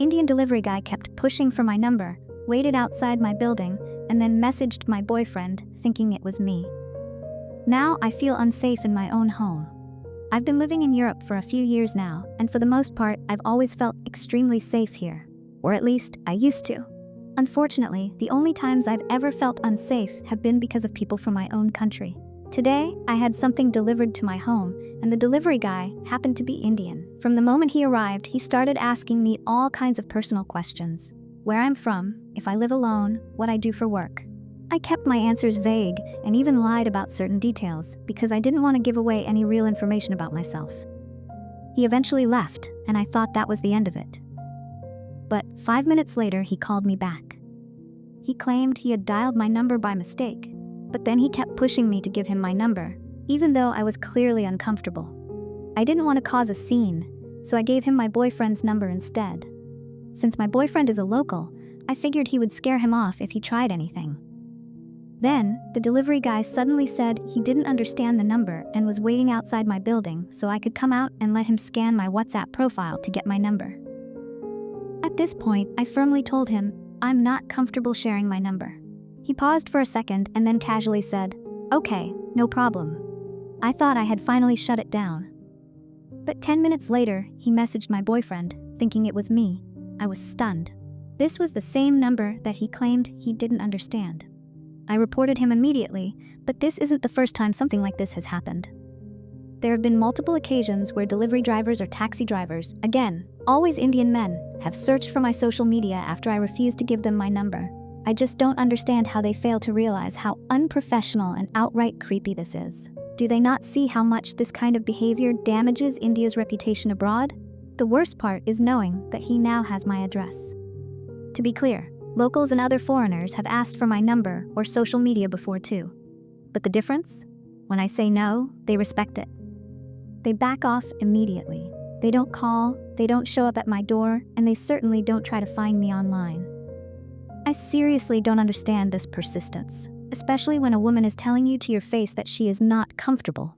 Indian delivery guy kept pushing for my number, waited outside my building, and then messaged my boyfriend, thinking it was me. Now I feel unsafe in my own home. I've been living in Europe for a few years now, and for the most part, I've always felt extremely safe here. Or at least, I used to. Unfortunately, the only times I've ever felt unsafe have been because of people from my own country. Today, I had something delivered to my home, and the delivery guy happened to be Indian. From the moment he arrived, he started asking me all kinds of personal questions. Where I'm from, if I live alone, what I do for work. I kept my answers vague and even lied about certain details because I didn't want to give away any real information about myself. He eventually left, and I thought that was the end of it. But 5 minutes later, he called me back. He claimed he had dialed my number by mistake, but then he kept pushing me to give him my number, even though I was clearly uncomfortable. I didn't want to cause a scene, so I gave him my boyfriend's number instead. Since my boyfriend is a local, I figured he would scare him off if he tried anything. Then, the delivery guy suddenly said he didn't understand the number and was waiting outside my building so I could come out and let him scan my WhatsApp profile to get my number. At this point, I firmly told him, I'm not comfortable sharing my number. He paused for a second and then casually said, okay, no problem. I thought I had finally shut it down. But 10 minutes later, he messaged my boyfriend, thinking it was me. I was stunned. This was the same number that he claimed he didn't understand. I reported him immediately, but this isn't the first time something like this has happened. There have been multiple occasions where delivery drivers or taxi drivers, again, always Indian men, have searched for my social media after I refused to give them my number. I just don't understand how they fail to realize how unprofessional and outright creepy this is. Do they not see how much this kind of behavior damages India's reputation abroad? The worst part is knowing that he now has my address. To be clear, locals and other foreigners have asked for my number or social media before too. But the difference? When I say no, they respect it. They back off immediately. They don't call, they don't show up at my door, and they certainly don't try to find me online. I seriously don't understand this persistence, especially when a woman is telling you to your face that she is not comfortable